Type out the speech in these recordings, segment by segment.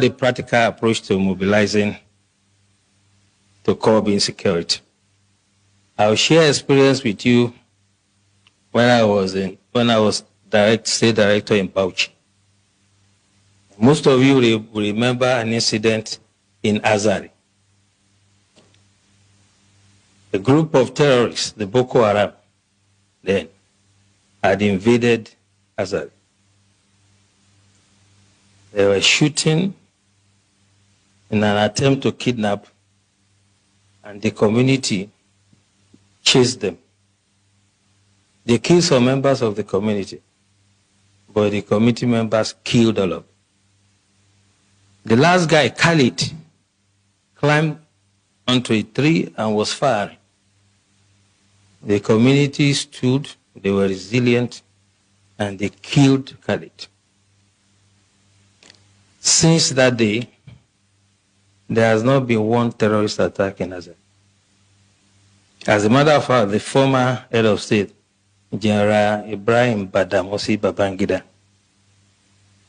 the practical approach to mobilizing to curb insecurity. I'll share experience with you when I was state director in Bauchi. Most of you will remember an incident in Azari. A group of terrorists, the Boko Haram, then had invaded Azari. They were shooting in an attempt to kidnap, and the community chased them. They killed some members of the community, but the community members killed all of them. The last guy, Khalid, climbed onto a tree and was firing. The community stood, they were resilient, and they killed Khalid. Since that day, there has not been one terrorist attack in Azari. As a matter of fact, the former head of state, General Ibrahim Badamasi Babangida,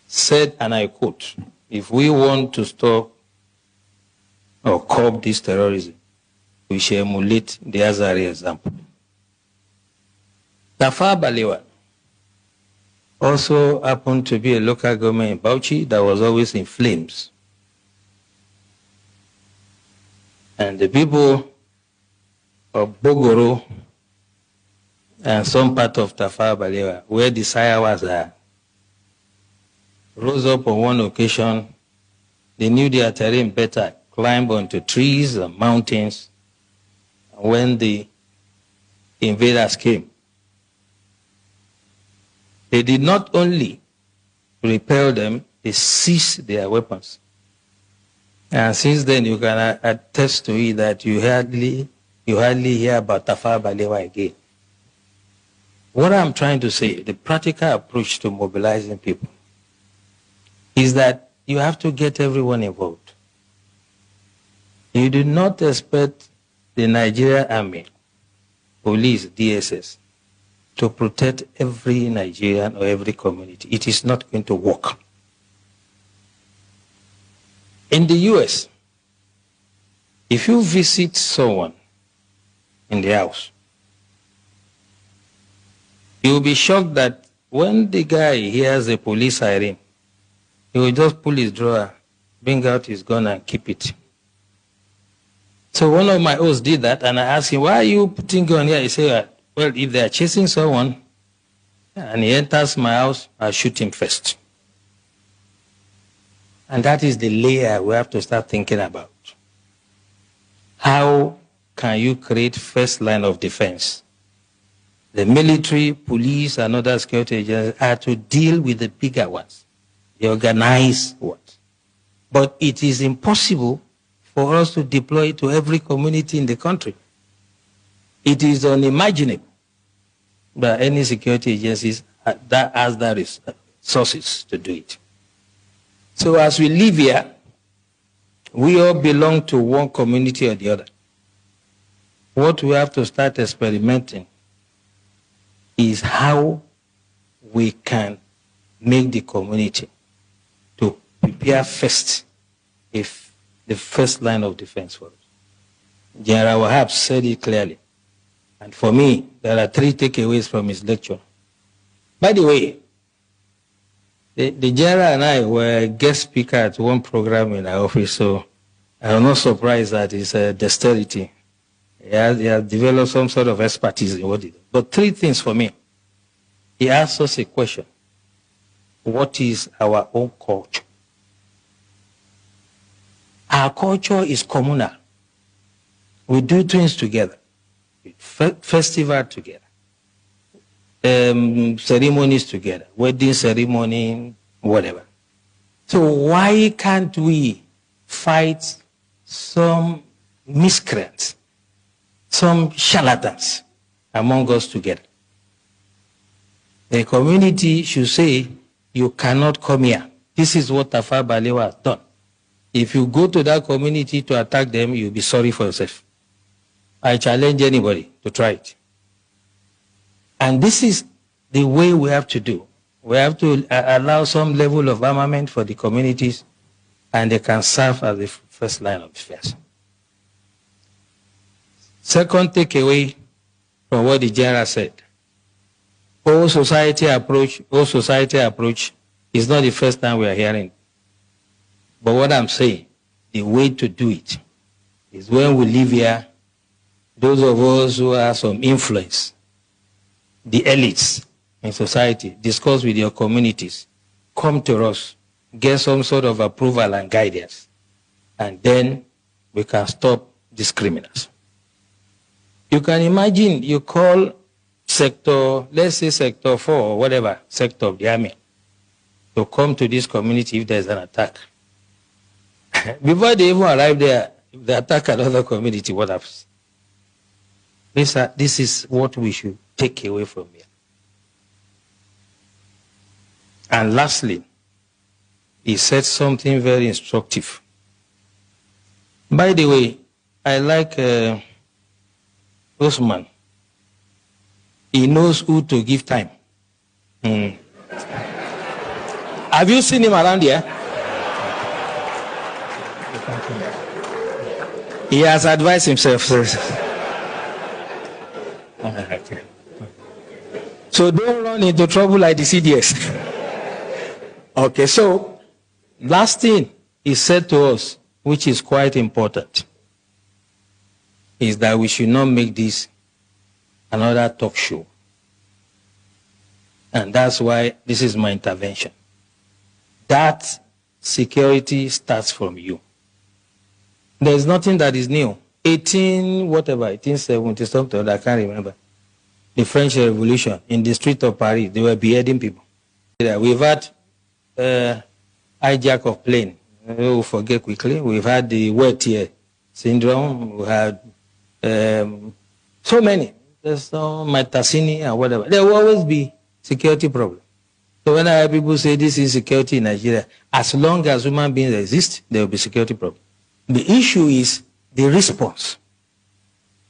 said, and I quote, "If we want to stop or curb this terrorism, we shall emulate the Azari example." Tafawa Balewa also happened to be a local government in Bauchi that was always in flames. And the people of Bogoro and some part of Tafawa Balewa, where the Sayawas are, rose up on one occasion. They knew their terrain better, climbed onto trees and mountains. And when the invaders came, they did not only repel them, they seized their weapons. And since then, you can attest to it that you hardly hear about Tafawa Balewa again. What I'm trying to say, the practical approach to mobilizing people, is that you have to get everyone involved. You do not expect the Nigerian Army, police, DSS, to protect every Nigerian or every community. It is not going to work. In the US, if you visit someone in the house, you will be shocked that when the guy hears a police siren, he will just pull his drawer, bring out his gun and keep it. So one of my hosts did that, and I asked him, "Why are you putting gun here?" He said, "Well, if they are chasing someone and he enters my house, I'll shoot him first." And that is the layer we have to start thinking about. How can you create first line of defense? The military, police, and other security agencies are to deal with the bigger ones, the organized ones. But it is impossible for us to deploy it to every community in the country. It is unimaginable that any security agencies that has the resources to do it. So as we live here, we all belong to one community or the other. What we have to start experimenting is how we can make the community to prepare first, if the first line of defense for us. General Wahab said it clearly. And for me, there are 3 takeaways from his lecture. By the way, the general and I were guest speaker at one program in our office, so I'm not surprised at his dexterity. He has developed some sort of expertise in what he does. But 3 things for me. He asked us a question. What is our own culture? Our culture is communal. We do things together. Festival together. Ceremonies together. Wedding ceremony, whatever. So why can't we fight some miscreants, some charlatans among us together? The community should say, "You cannot come here. This is what Tafawa Balewa has done. If you go to that community to attack them, you'll be sorry for yourself." I challenge anybody to try it. And this is the way we have to do. We have to allow some level of armament for the communities. and they can serve as the first line of defense. Second takeaway from what the general said, whole society approach is not the first time we are hearing. But what I'm saying, the way to do it is when we live here, those of us who have some influence, the elites in society, discuss with your communities, come to us, get some sort of approval and guidance, and then we can stop these criminals. You can imagine you call sector, let's say sector 4 or whatever, sector of the army, to come to this community if there's an attack. Before they even arrive there, if they attack another community, what happens? This is what we should take away from here. And lastly, he said something very instructive. By the way, I like Osman. He knows who to give time. Have you seen him around here? He has advised himself. So don't run into trouble like the CDS. Okay, so last thing he said to us, which is quite important, is that we should not make this another talk show. And that's why this is my intervention. That security starts from you. There's nothing that is new. 1870 something, I can't remember. The French Revolution, in the street of Paris, they were beheading people. We've had hijack of plane. We'll forget quickly. We've had the wet ear syndrome. We had so many. There's no Matasini and whatever. There will always be security problems. So when I hear people say this is security in Nigeria, as long as human beings exist, there will be security problems. The issue is the response.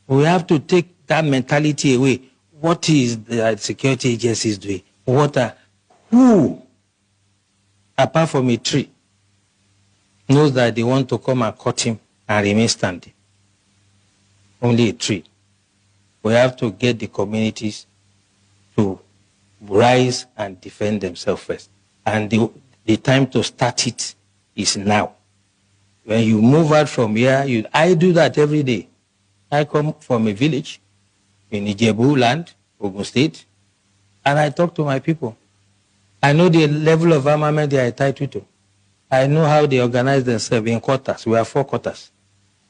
We have to take that mentality away. What is the security agencies doing? Who, apart from a tree, knows that they want to come and cut him and remain standing? Only a tree. We have to get the communities to rise and defend themselves first. And the time to start it is now. When you move out from here, I do that every day. I come from a village in Ijebu land, Ogun State, and I talk to my people. I know the level of armament they are entitled to. I know how they organize themselves in quarters. We have 4 quarters.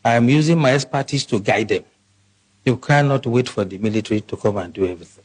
I am using my expertise to guide them. You cannot wait for the military to come and do everything.